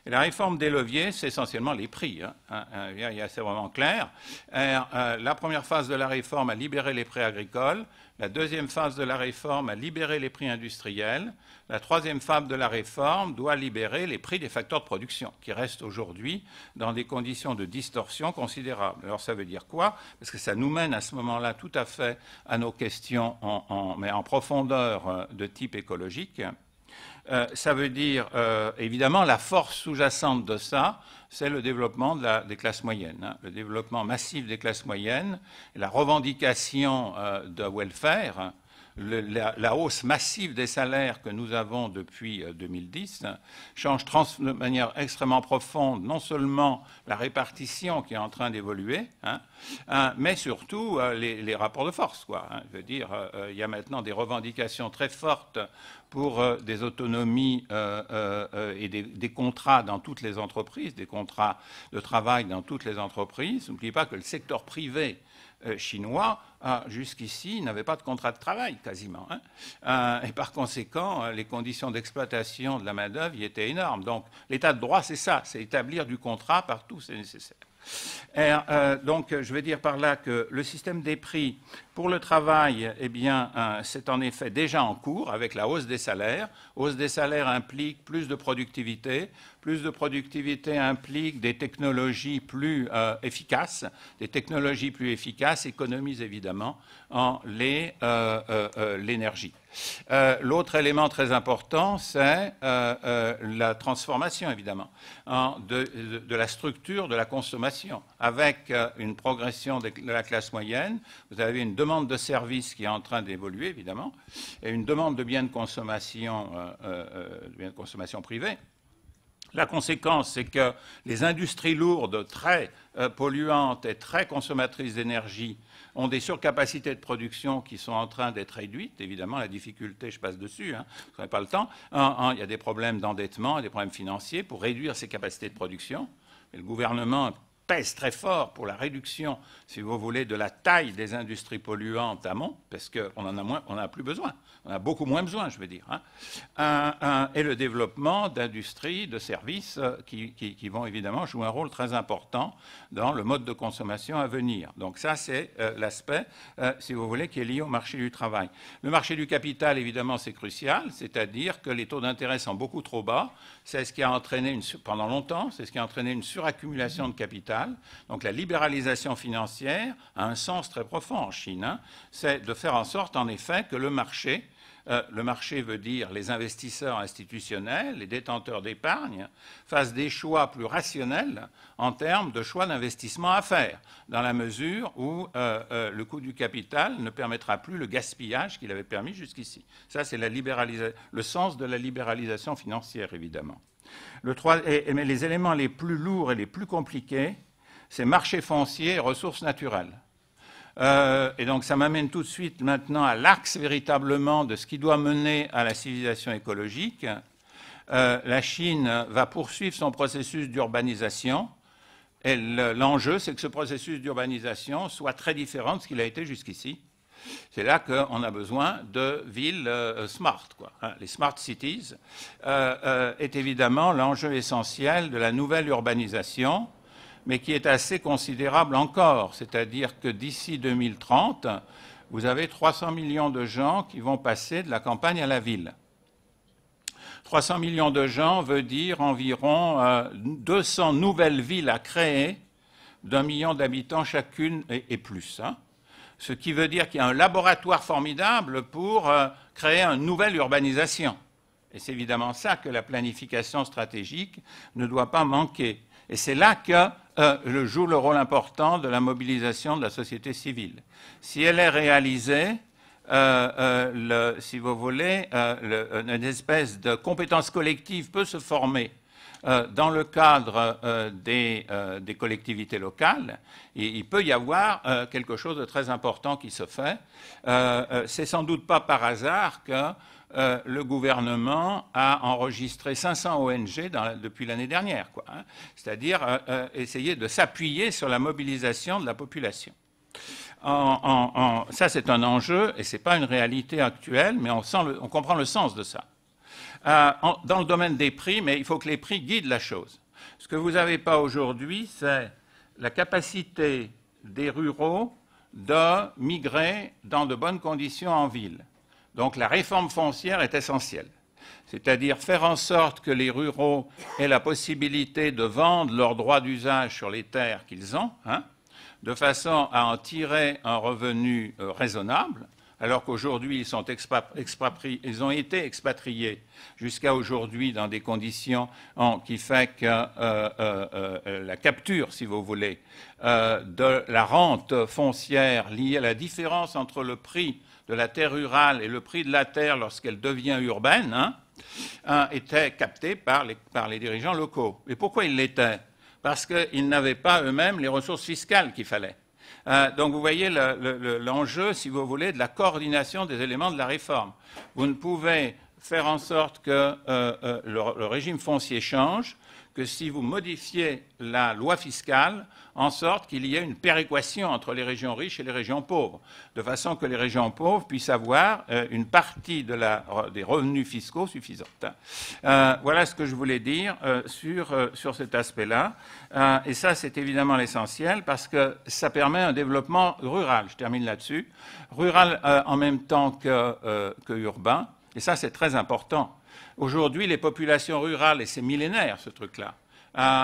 Et la réforme des leviers, c'est essentiellement les prix. C'est vraiment clair. La première phase de la réforme a libéré les prix agricoles. La deuxième phase de la réforme a libéré les prix industriels. La troisième phase de la réforme doit libérer les prix des facteurs de production, qui restent aujourd'hui dans des conditions de distorsion considérables. Alors ça veut dire quoi? Parce que ça nous mène à ce moment-là tout à fait à nos questions, mais en profondeur de type écologique. Ça veut dire, évidemment, la force sous-jacente de ça, c'est le développement des classes moyennes, le développement massif des classes moyennes, la revendication de welfare, la hausse massive des salaires que nous avons depuis 2010 change de manière extrêmement profonde non seulement la répartition qui est en train d'évoluer, mais surtout les rapports de force. Je veux dire, il y a maintenant des revendications très fortes pour des autonomies et des contrats dans toutes les entreprises, des contrats de travail dans toutes les entreprises. N'oubliez pas que le secteur privé chinois, jusqu'ici, n'avait pas de contrat de travail quasiment. Et par conséquent, les conditions d'exploitation de la main-d'œuvre y étaient énormes. Donc l'état de droit, c'est ça, c'est établir du contrat partout où c'est nécessaire. Donc je veux dire par là que le système des prix pour le travail, eh bien, c'est en effet déjà en cours avec la hausse des salaires. Hausse des salaires implique plus de productivité. Plus de productivité implique des technologies plus efficaces. Des technologies plus efficaces économisent évidemment l'énergie. L'autre élément très important, c'est la transformation, évidemment, de la structure de la consommation. Avec une progression de la classe moyenne, vous avez une demande de services qui est en train d'évoluer, évidemment, et une demande de biens de consommation privés. La conséquence, c'est que les industries lourdes, très polluantes et très consommatrices d'énergie, ont des surcapacités de production qui sont en train d'être réduites. Évidemment, la difficulté, je passe dessus, vous n'avez pas le temps. Il y a des problèmes d'endettement et des problèmes financiers pour réduire ces capacités de production. Et le gouvernement pèse très fort pour la réduction, si vous voulez, de la taille des industries polluantes amont, parce qu'on en a plus besoin. On a beaucoup moins besoin, je veux dire. Et le développement d'industries, de services qui vont évidemment jouer un rôle très important dans le mode de consommation à venir. Donc ça, c'est l'aspect, si vous voulez, qui est lié au marché du travail. Le marché du capital, évidemment, c'est crucial, c'est-à-dire que les taux d'intérêt sont beaucoup trop bas. C'est ce qui a entraîné, pendant longtemps, c'est ce qui a entraîné une suraccumulation de capital. Donc la libéralisation financière a un sens très profond en Chine. C'est de faire en sorte, en effet, que le marché veut dire les investisseurs institutionnels, les détenteurs d'épargne, fassent des choix plus rationnels en termes de choix d'investissement à faire, dans la mesure où le coût du capital ne permettra plus le gaspillage qu'il avait permis jusqu'ici. Ça, c'est le sens de la libéralisation financière, évidemment. Mais les éléments les plus lourds et les plus compliqués, c'est marché foncier et ressources naturelles. Et donc ça m'amène tout de suite maintenant à l'axe véritablement de ce qui doit mener à la civilisation écologique. La Chine va poursuivre son processus d'urbanisation et l'enjeu, c'est que ce processus d'urbanisation soit très différent de ce qu'il a été jusqu'ici. C'est là qu'on a besoin de villes smart, Les smart cities est évidemment l'enjeu essentiel de la nouvelle urbanisation, mais qui est assez considérable encore. C'est-à-dire que d'ici 2030, vous avez 300 millions de gens qui vont passer de la campagne à la ville. 300 millions de gens veut dire environ 200 nouvelles villes à créer d'1 million d'habitants chacune et plus. Ce qui veut dire qu'il y a un laboratoire formidable pour créer une nouvelle urbanisation. Et c'est évidemment ça que la planification stratégique ne doit pas manquer. Et c'est là que joue le rôle important de la mobilisation de la société civile. Si elle est réalisée, si vous voulez, une espèce de compétence collective peut se former dans le cadre des collectivités locales. Et il peut y avoir quelque chose de très important qui se fait. C'est sans doute pas par hasard que le gouvernement a enregistré 500 ONG depuis l'année dernière, hein. C'est-à-dire essayer de s'appuyer sur la mobilisation de la population. Ça, c'est un enjeu et ce n'est pas une réalité actuelle, mais on comprend le sens de ça. Dans le domaine des prix, mais il faut que les prix guident la chose. Ce que vous n'avez pas aujourd'hui, c'est la capacité des ruraux de migrer dans de bonnes conditions en ville. Donc la réforme foncière est essentielle. C'est-à-dire faire en sorte que les ruraux aient la possibilité de vendre leurs droits d'usage sur les terres qu'ils ont, hein, de façon à en tirer un revenu raisonnable, alors qu'aujourd'hui ils ont été expatriés jusqu'à aujourd'hui dans des conditions qui fait que la capture, si vous voulez, de la rente foncière liée à la différence entre le prix de la terre rurale et le prix de la terre lorsqu'elle devient urbaine, hein, était captée par les dirigeants locaux. Et pourquoi ils l'étaient? Parce qu'ils n'avaient pas eux-mêmes les ressources fiscales qu'il fallait. Donc vous voyez l'enjeu, si vous voulez, de la coordination des éléments de la réforme. Vous ne pouvez faire en sorte que le régime foncier change que si vous modifiez la loi fiscale en sorte qu'il y ait une péréquation entre les régions riches et les régions pauvres, de façon que les régions pauvres puissent avoir une partie des revenus fiscaux suffisante. Voilà ce que je voulais dire sur cet aspect-là. Et ça, c'est évidemment l'essentiel parce que ça permet un développement rural. Je termine là-dessus. Rural en même temps que urbain. Et ça, c'est très important. Aujourd'hui, les populations rurales, et c'est millénaire ce truc-là,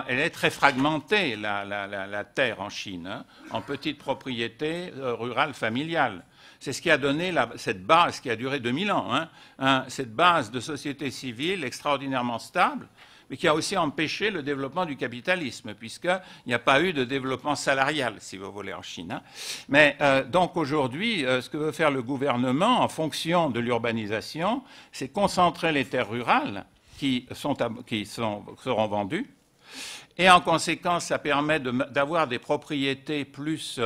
elle est très fragmentée, la terre en Chine, hein, en petites propriétés rurales familiales. C'est ce qui a donné cette base qui a duré 2000 ans, hein, cette base de société civile extraordinairement stable, mais qui a aussi empêché le développement du capitalisme, puisqu'il n'y a pas eu de développement salarial, si vous voulez, en Chine. Hein. Mais donc aujourd'hui, ce que veut faire le gouvernement, en fonction de l'urbanisation, c'est concentrer les terres rurales qui seront vendues, et en conséquence, ça permet d'avoir des propriétés plus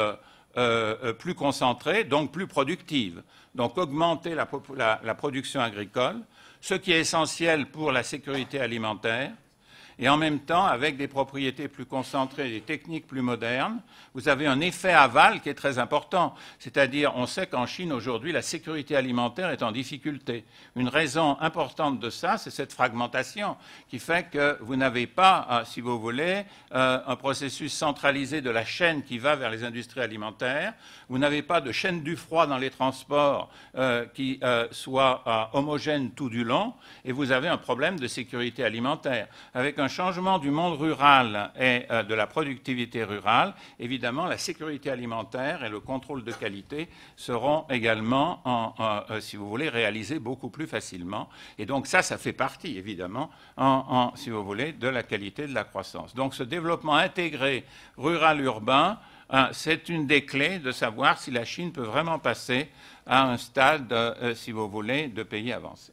concentrées, donc plus productives. Donc augmenter la production agricole, ce qui est essentiel pour la sécurité alimentaire, et en même temps, avec des propriétés plus concentrées, des techniques plus modernes, vous avez un effet aval qui est très important. C'est-à-dire, on sait qu'en Chine, aujourd'hui, la sécurité alimentaire est en difficulté. Une raison importante de ça, c'est cette fragmentation qui fait que vous n'avez pas, si vous voulez, un processus centralisé de la chaîne qui va vers les industries alimentaires. Vous n'avez pas de chaîne du froid dans les transports qui soit homogène tout du long, et vous avez un problème de sécurité alimentaire. Avec un changement du monde rural et de la productivité rurale, évidemment, la sécurité alimentaire et le contrôle de qualité seront également, si vous voulez, réalisés beaucoup plus facilement. Et donc ça fait partie, évidemment, si vous voulez, de la qualité de la croissance. Donc ce développement intégré rural-urbain, c'est une des clés de savoir si la Chine peut vraiment passer à un stade, si vous voulez, de pays avancés.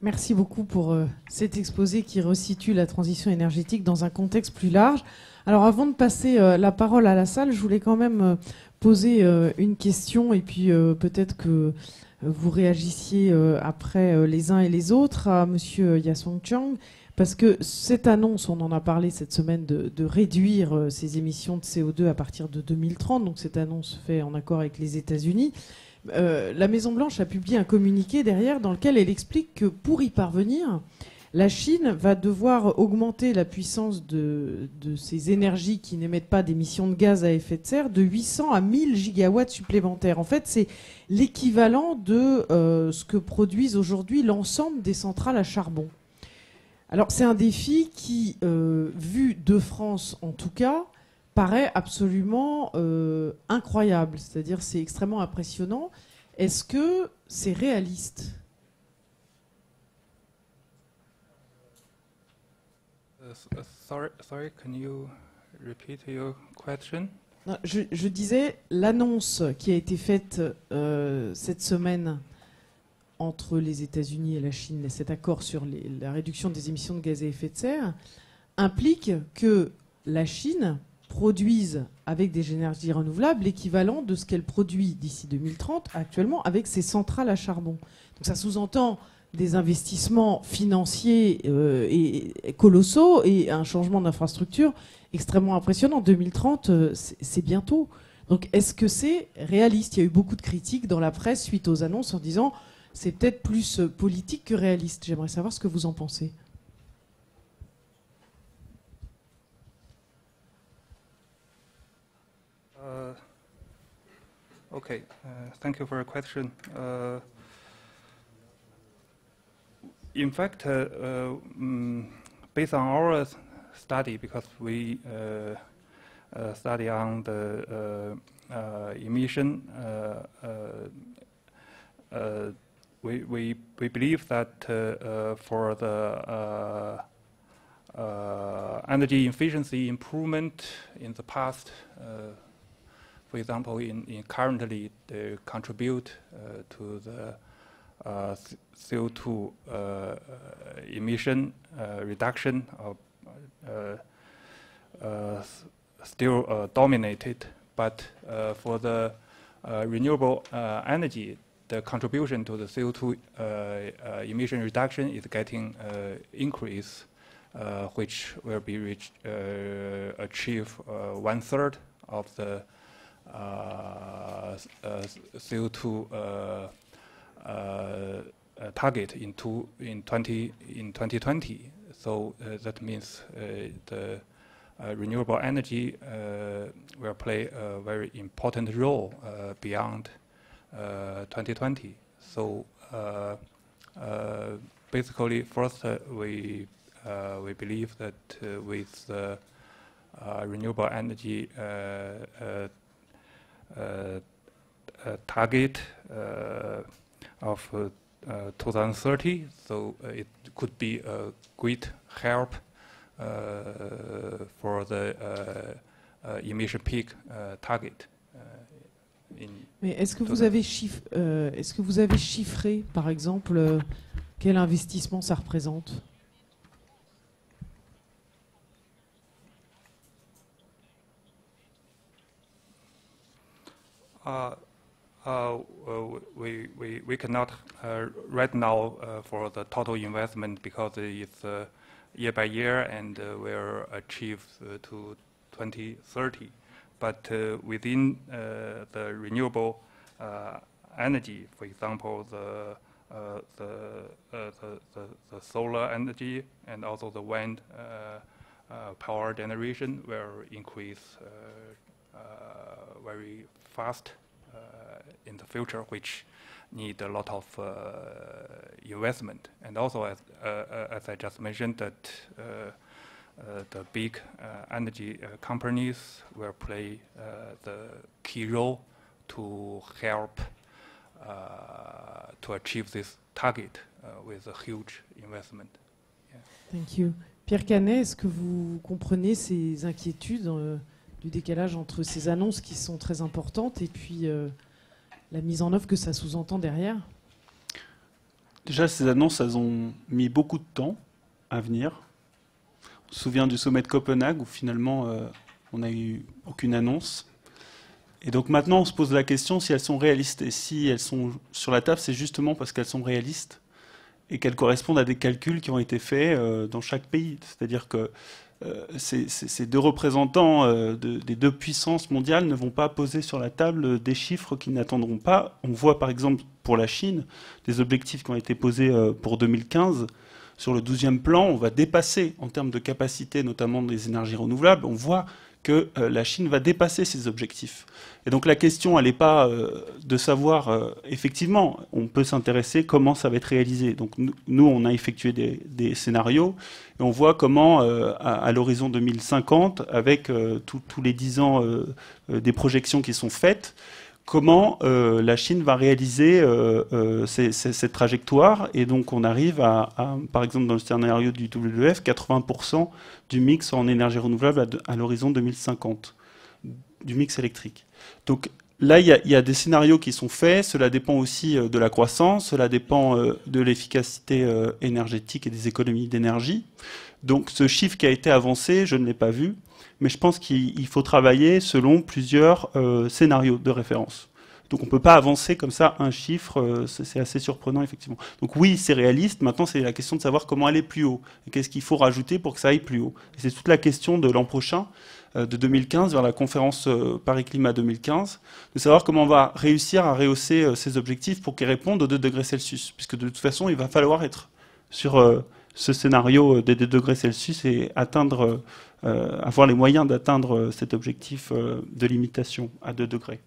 Merci beaucoup pour cet exposé qui resitue la transition énergétique dans un contexte plus large. Alors avant de passer la parole à la salle, je voulais quand même poser une question et puis peut-être que vous réagissiez après les uns et les autres à Monsieur Yasong Chang, parce que cette annonce, on en a parlé cette semaine, de réduire ses émissions de CO2 à partir de 2030, donc cette annonce fait en accord avec les États-Unis. La Maison-Blanche a publié un communiqué derrière dans lequel elle explique que pour y parvenir, la Chine va devoir augmenter la puissance de ces énergies qui n'émettent pas d'émissions de gaz à effet de serre de 800 à 1000 gigawatts supplémentaires. En fait, c'est l'équivalent de ce que produisent aujourd'hui l'ensemble des centrales à charbon. Alors, c'est un défi qui, vu de France en tout cas, paraît absolument incroyable. C'est-à-dire, c'est extrêmement impressionnant. Est-ce que c'est réaliste ? Sorry, can you repeat your question? Non, je disais, l'annonce qui a été faite cette semaine entre les États-Unis et la Chine, cet accord sur la réduction des émissions de gaz à effet de serre, implique que la Chine produise avec des énergies renouvelables l'équivalent de ce qu'elle produit d'ici 2030 actuellement avec ses centrales à charbon. Donc ça sous-entend des investissements financiers et colossaux et un changement d'infrastructure extrêmement impressionnant. 2030, c'est bientôt. Donc est-ce que c'est réaliste? Il y a eu beaucoup de critiques dans la presse suite aux annonces en disant c'est peut-être plus politique que réaliste. J'aimerais savoir ce que vous en pensez. Okay, thank you for your question. In fact, based on our study, because we study on the emission, we believe that for the energy efficiency improvement in the past, for example, in currently they contribute to the CO2 emission reduction still dominated, but for the renewable energy, the contribution to the CO2 emission reduction is getting increase, which will be achieve 1/3 of the CO2 target in 2020. So that means the renewable energy will play a very important role beyond 2020. So basically, first we believe that with the renewable energy target of 2030, so it could be a great help for the emission peak target. Mais est-ce que vous avez chiffré, par exemple, quel investissement ça représente? We cannot right now for the total investment because it's year by year and will achieve to 2030. But within the renewable energy, for example, the solar energy and also the wind power generation will increase very fast in the future, which need a lot of investment. And also, as I just mentioned, that the big energy companies will play the key role to help to achieve this target with a huge investment. Yeah. Thank you. Pierre Canet, est-ce que vous comprenez ces inquiétudes du décalage entre ces annonces qui sont très importantes et puis la mise en œuvre que ça sous-entend derrière? Déjà, ces annonces, elles ont mis beaucoup de temps à venir. On se souvient du sommet de Copenhague où finalement on n'a eu aucune annonce. Et donc maintenant, on se pose la question si elles sont réalistes. Et si elles sont sur la table, c'est justement parce qu'elles sont réalistes et qu'elles correspondent à des calculs qui ont été faits dans chaque pays. C'est-à-dire que ces deux représentants des deux puissances mondiales ne vont pas poser sur la table des chiffres qu'ils n'attendront pas. On voit par exemple pour la Chine des objectifs qui ont été posés pour 2015. Sur le 12e plan, on va dépasser en termes de capacité, notamment des énergies renouvelables. On voit que la Chine va dépasser ses objectifs. Et donc la question, elle n'est pas de savoir, effectivement, on peut s'intéresser comment ça va être réalisé. Donc nous, on a effectué des scénarios, et on voit comment, à l'horizon 2050, avec tous les 10 ans des projections qui sont faites, comment la Chine va réaliser cette trajectoire. Et donc on arrive par exemple dans le scénario du WEF, 80% du mix en énergie renouvelable à l'horizon 2050, du mix électrique. Donc là, il y a des scénarios qui sont faits, cela dépend aussi de la croissance, cela dépend de l'efficacité énergétique et des économies d'énergie. Donc ce chiffre qui a été avancé, je ne l'ai pas vu, mais je pense qu'il faut travailler selon plusieurs scénarios de référence. Donc on ne peut pas avancer comme ça un chiffre, c'est assez surprenant effectivement. Donc oui, c'est réaliste, maintenant c'est la question de savoir comment aller plus haut. Qu'est-ce qu'il faut rajouter pour que ça aille plus haut. Et c'est toute la question de l'an prochain, de 2015, vers la conférence Paris Climat 2015, de savoir comment on va réussir à rehausser ces objectifs pour qu'ils répondent aux 2 degrés Celsius. Puisque de toute façon, il va falloir être sur ce scénario des 2 degrés Celsius et avoir les moyens d'atteindre cet objectif de limitation à 2 degrés.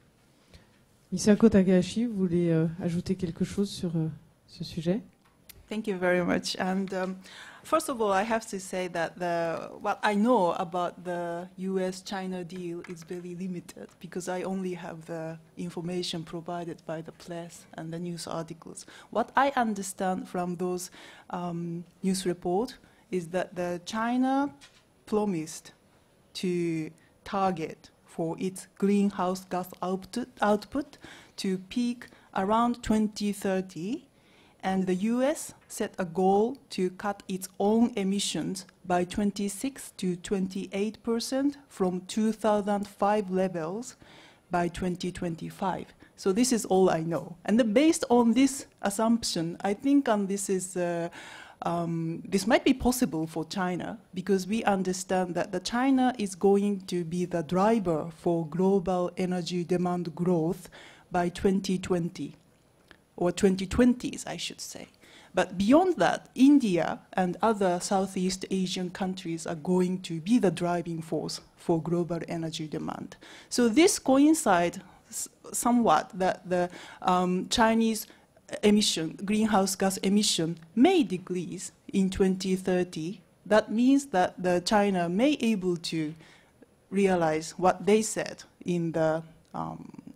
Misako Takahashi, vous voulez ajouter quelque chose sur ce sujet? Thank you very much. And first of all, I have to say that what I know about the US-China deal is very limited because I only have the information provided by the press and the news articles. What I understand from those news reports is that the China promised to target for its greenhouse gas output to peak around 2030, and the US set a goal to cut its own emissions by 26 to 28% from 2005 levels by 2025. So this is all I know. And then based on this assumption, I think this might be possible for China because we understand that China is going to be the driver for global energy demand growth by 2020, or 2020s, I should say. But beyond that, India and other Southeast Asian countries are going to be the driving force for global energy demand. So this coincides somewhat that the Chinese greenhouse gas emission may decrease in 2030. That means that China may able to realize what they said in the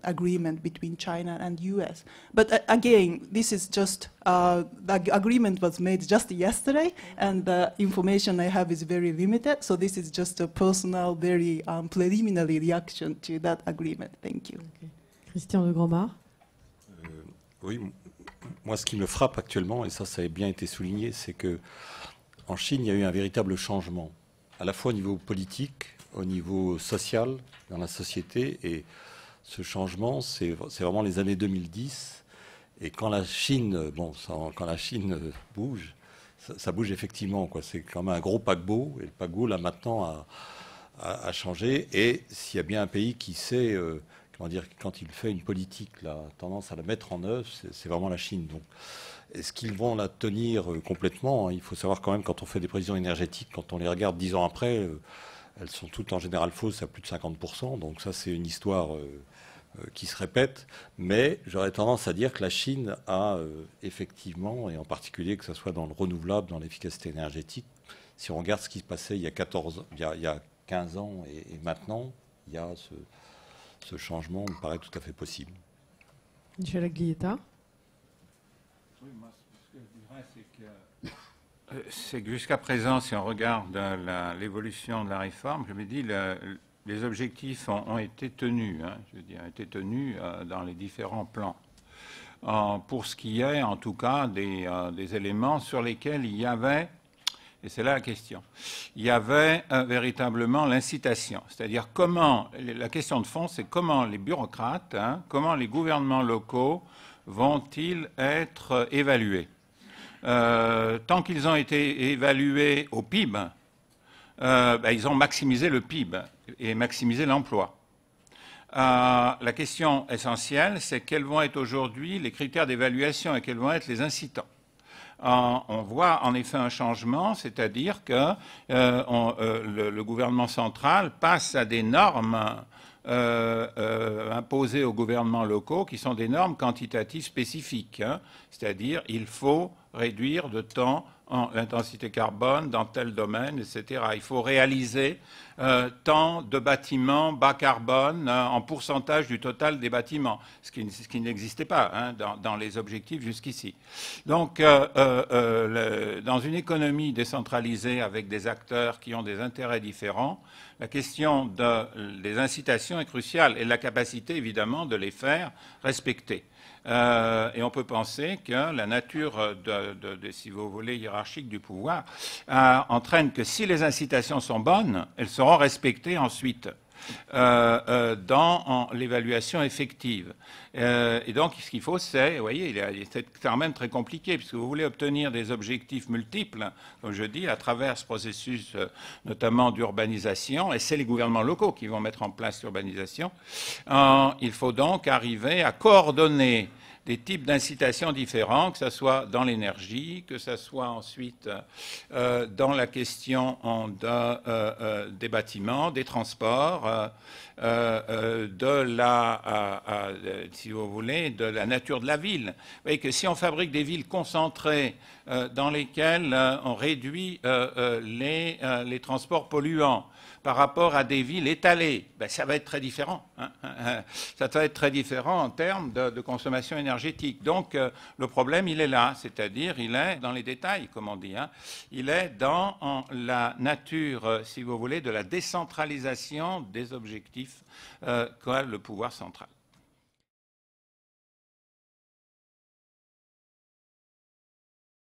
agreement between China and US. But again, this is just, the agreement was made just yesterday, and the information I have is very limited, so this is just a personal, very preliminary reaction to that agreement. Thank you. Okay. Christian de Grandmar. Oui, moi ce qui me frappe actuellement, et ça a bien été souligné, c'est qu'en Chine, il y a eu un véritable changement, à la fois au niveau politique, au niveau social, dans la société, et ce changement, c'est vraiment les années 2010. Et quand la Chine, quand la Chine bouge, ça bouge effectivement, quoi. C'est quand même un gros paquebot, et le paquebot, là, maintenant, a changé. Et s'il y a bien un pays qui sait, quand il fait une politique, la tendance à la mettre en œuvre, c'est vraiment la Chine. Donc, est-ce qu'ils vont la tenir complètement, hein? Il faut savoir quand même, quand on fait des prévisions énergétiques, quand on les regarde 10 ans après, elles sont toutes en général fausses à plus de 50%. Donc ça, c'est une histoire qui se répète. Mais j'aurais tendance à dire que la Chine a effectivement, et en particulier que ce soit dans le renouvelable, dans l'efficacité énergétique, si on regarde ce qui se passait il y a 15 ans et maintenant, il y a ce changement me paraît tout à fait possible. Michel Aglietta. Oui, moi, ce que je dirais, c'est que jusqu'à présent, si on regarde l'évolution de la réforme, je me dis les objectifs ont été tenus, hein, je veux dire, été tenus dans les différents plans. Pour ce qui est, en tout cas, des éléments sur lesquels il y avait, et c'est là la question, il y avait véritablement l'incitation. C'est-à-dire la question de fond, c'est comment les bureaucrates, hein, comment les gouvernements locaux vont-ils être évalués. Tant qu'ils ont été évalués au PIB, ils ont maximisé le PIB et maximisé l'emploi. La question essentielle, c'est quels vont être aujourd'hui les critères d'évaluation et quels vont être les incitants. On voit en effet un changement, c'est-à-dire que le gouvernement central passe à des normes imposées aux gouvernements locaux qui sont des normes quantitatives spécifiques. Hein, c'est-à-dire il faut réduire de temps l'intensité carbone dans tel domaine, etc. Il faut réaliser tant de bâtiments bas carbone en pourcentage du total des bâtiments, ce qui n'existait pas hein, dans les objectifs jusqu'ici. Donc, dans une économie décentralisée avec des acteurs qui ont des intérêts différents, la question des incitations est cruciale et la capacité, évidemment, de les faire respecter. Et on peut penser que la nature, si vous voulez, hiérarchique du pouvoir entraîne que si les incitations sont bonnes, elles seront respectées ensuite dans l'évaluation effective. Et donc, ce qu'il faut, c'est, vous voyez, c'est quand même très compliqué, puisque vous voulez obtenir des objectifs multiples, comme je dis, à travers ce processus notamment d'urbanisation, et c'est les gouvernements locaux qui vont mettre en place l'urbanisation. Il faut donc arriver à coordonner des types d'incitations différents, que ce soit dans l'énergie, que ce soit ensuite dans la question des bâtiments, des transports, si vous voulez, de la nature de la ville. Vous voyez que si on fabrique des villes concentrées dans lesquelles on réduit les transports polluants, par rapport à des villes étalées, ben, ça va être très différent. Hein. Ça va être très différent en termes de consommation énergétique. Donc, le problème, il est là, c'est-à-dire, il est dans les détails, comme on dit. Hein. Il est dans la nature, si vous voulez, de la décentralisation des objectifs qu'a le pouvoir central.